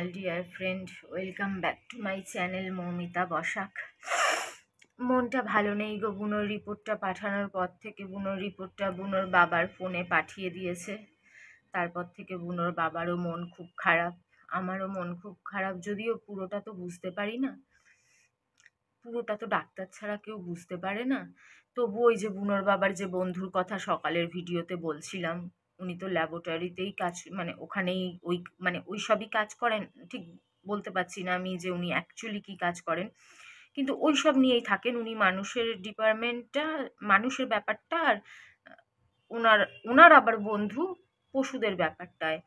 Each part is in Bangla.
All dear friend, welcome back to my channel Moumita Basak. মনটা ভালো নেই গো। বুনোর রিপোর্টটা পাঠানোর পর থেকে বুনোর রিপোর্টটা বুনোর বাবার ফোনে পাঠিয়ে দিয়েছে। তারপর থেকে বুনোর বাবারও মন খুব খারাপ, আমারও মন খুব খারাপ। যদিও পুরোটা তো বুঝতে পারি না, পুরোটা তো ডাক্তার ছাড়া কেউ বুঝতে পারে না। তবু ওই যে বুনোর বাবার যে বন্ধুর কথা সকালের ভিডিওতে বলছিলাম, উনি তো ল্যাবরেটরিতেই কাজ, মানে ওখানেই ওই মানে ওই সবই কাজ করেন। ঠিক বলতে পারছি না আমি যে উনি অ্যাকচুয়ালি কী কাজ করেন, কিন্তু ওই সব নিয়েই থাকেন উনি। মানুষের ডিপার্টমেন্টটা, মানুষের ব্যাপারটা, আর ওনার ওনার আবার বন্ধু পশুদের ব্যাপারটায়।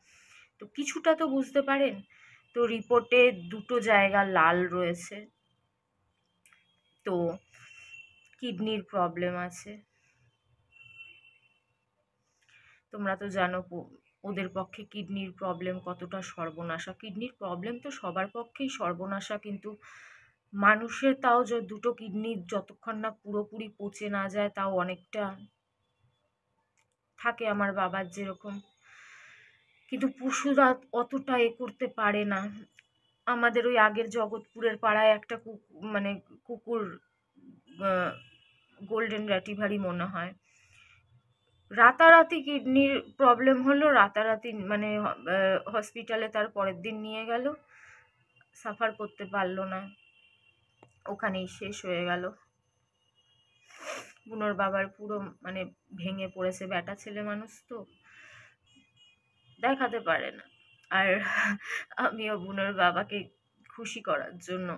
তো কিছুটা তো বুঝতে পারেন। তো রিপোর্টে দুটো জায়গা লাল রয়েছে, তো কিডনির প্রবলেম আছে। তোমরা তো জানো ওদের পক্ষে কিডনির প্রবলেম কতটা সর্বনাশা। কিডনির প্রবলেম তো সবার পক্ষেই সর্বনাশা, কিন্তু মানুষের তাও দুটো কিডনি যতক্ষণ না পুরোপুরি পচে না যায় তাও অনেকটা থাকে, আমার বাবার যেরকম। কিন্তু পশুরা অতটা করতে পারে না। আমাদের ওই আগের জগৎপুরের পাড়ায় একটা মানে কুকুর, গোল্ডেন র্যাটিভারই মনে হয়, রাতারাতি কিডনির প্রবলেম হলো। রাতারাতি মানে হসপিটালে তার পরের দিন নিয়ে গেল, সাফার করতে পারলো না, ওখানেই শেষ হয়ে গেল। বুনোর বাবার পুরো মানে ভেঙে পড়েছে, ব্যাটা ছেলে মানুষ তো দেখাতে পারে না। আর আমিও বুনোর বাবাকে খুশি করার জন্য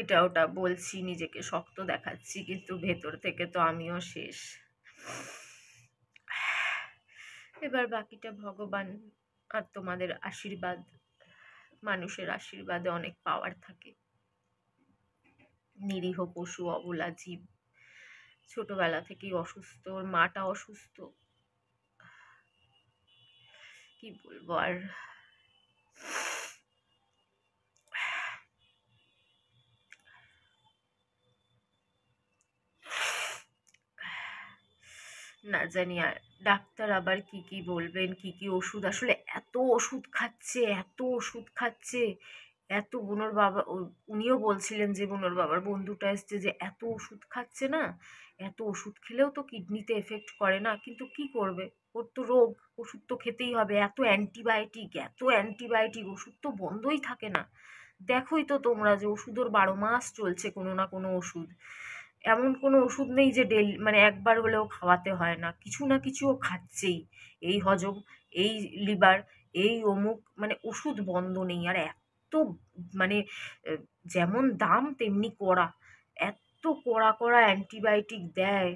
এটা ওটা বলছি, নিজেকে শক্ত দেখাচ্ছি, কিন্তু ভেতর থেকে তো আমিও শেষ। এবার বাকিটা ভগবান আর তোমাদের আশীর্বাদ। মানুষের আশীর্বাদে অনেক পাওয়ার থাকে। নিরীহ পশু, অবলা জীব, ছোটবেলা থেকেই অসুস্থ, ওর মাটা অসুস্থ, কি বলবো আর। না জানি আর ডাক্তার আবার কি কি বলবেন, কি কি ওষুধ। আসলে এত ওষুধ খাচ্ছে, এত ওষুধ খাচ্ছে, এত বুনোর বাবা উনিও বলছিলেন যে বুনোর বাবার বন্ধুটা এসছে, যে এত ওষুধ খাচ্ছে না, এত ওষুধ খেলেও তো কিডনিতে এফেক্ট করে না, কিন্তু কি করবে, ওর তো রোগ, ওষুধ তো খেতেই হবে। এত অ্যান্টিবায়োটিক, এত অ্যান্টিবায়োটিক, ওষুধ তো বন্ধই থাকে না। দেখোই তো তোমরা যে ওষুধ ওর 12 মাস চলছে, কোনো না কোনো ওষুধ। এমন কোনো ওষুধ নেই যে মানে একবার হলেও খাওয়াতে হয় না, কিছু না কিছু ও খাচ্ছেই। এই হজম, এই লিভার, এই অমুক, মানে ওষুধ বন্ধ নেই। আর এত মানে যেমন দাম তেমনি কড়া, এত কড়া কড়া অ্যান্টিবায়োটিক দেয়।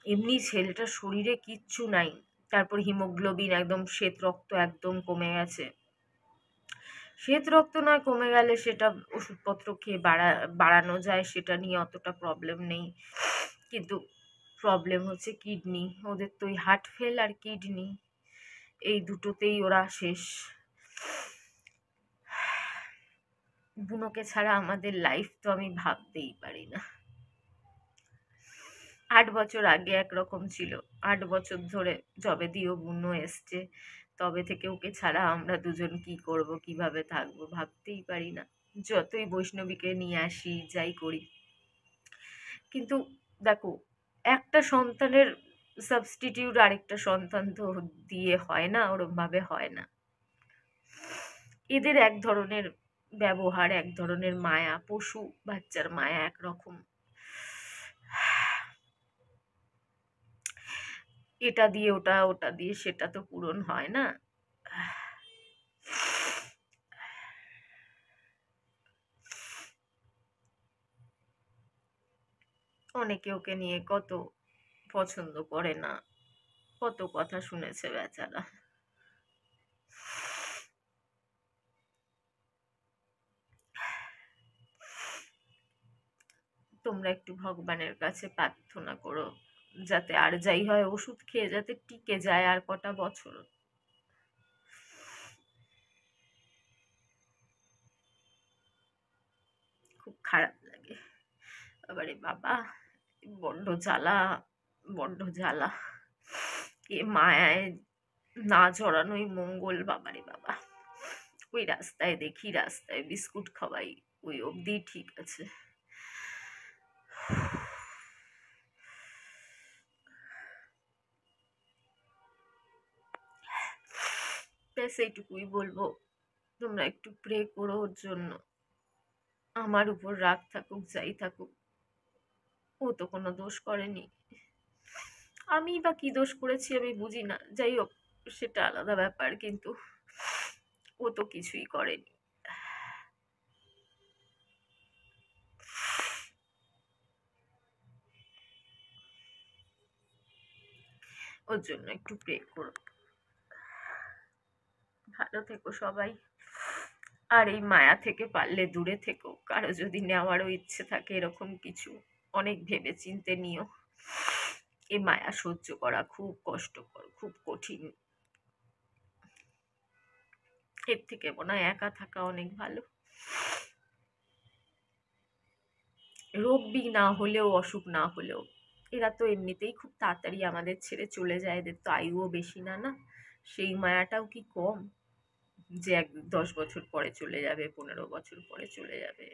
এমনি ছেলেটার শরীরে কিচ্ছু নাই। তারপর হিমোগ্লোবিন একদম, শ্বেত রক্ত একদম কমে গেছে। শ্বেত রক্ত নয় কমে গেলে সেটা ওষুধপত্র খেয়ে বাড়ানো যায়, সেটা নিয়ে অতটা প্রবলেম নেই। কিন্তু প্রবলেম হচ্ছে কিডনি। ওদের তো ওই হার্ট ফেল আর কিডনি, এই দুটোতেই ওরা শেষ। বুনোকে ছাড়া আমাদের লাইফ তো আমি ভাবতেই পারি না। 8 বছর আগে একরকম ছিল, 8 বছর ধরে যবে দিয়েও বুনো এসছে তবে থেকে ওকে ছাড়া আমরা দুজন কি করব, কিভাবে থাকবো ভাবতেই পারি না। যতই বৈষ্ণবীকে নিয়ে আসি, যাই করি, কিন্তু দেখো, একটা সন্তানের সাবস্টিটিউট আরেকটা সন্তান তো দিয়ে হয় না, ওরম ভাবে হয় না। এদের এক ধরনের ব্যবহার, এক ধরনের মায়া, পশু বাচ্চার মায়া একরকম। এটা দিয়ে ওটা, ওটা দিয়ে সেটা তো পূরণ হয় না। অনেকে ওকে নিয়ে কত পছন্দ করে না, কত কথা শুনেছে বেচারা। তোমরা একটু ভগবানের কাছে প্রার্থনা করো যাতে আর যাই হয় ওষুধ খেয়ে যাতে টিকে যায় আর কটা বছর। খুব খারাপ লাগে। আবারে বাবা, বড্ড জ্বালা, বড্ড জ্বালা। এ মায়ায় না জড়ানোই মঙ্গল, বাবারে বাবা। ওই রাস্তায় দেখি, রাস্তায় বিস্কুট খাওয়াই, ওই অবধি ঠিক আছে। ব্যাস এইটুকুই বলবো, তোমরা একটু প্রে করো ওর জন্য। আমার উপর রাগ থাকুক যাই থাকুক, ও তো কোনো দোষ করেনি, আমি বা কি দোষ করেছি আমি বুঝি না, যাই হোক সেটা আলাদা ব্যাপার, কিন্তু ও তো কিছুই করেনি। ওর জন্য একটু প্রে করো। ভালো থেকো সবাই, আর এই মায়া থেকে পারলে দূরে থেকো। কারো যদি নেওয়ারও ইচ্ছে থাকে এরকম কিছু, অনেক ভেবে চিনতে নিও। এই মায়া সহ্য করা খুব কষ্টকর, খুব কঠিন। এর থেকে মনে হয় একা থাকা অনেক ভালো। রোগ বি না হলেও, অসুখ না হলেও, এরা তো এমনিতেই খুব তাড়াতাড়ি আমাদের ছেড়ে চলে যায়, এদের তো আয়ুও বেশি না, না? সেই মায়াটাও কি কম যে 10 বছর পরে চলে যাবে, 15 বছর পরে চলে যাবে?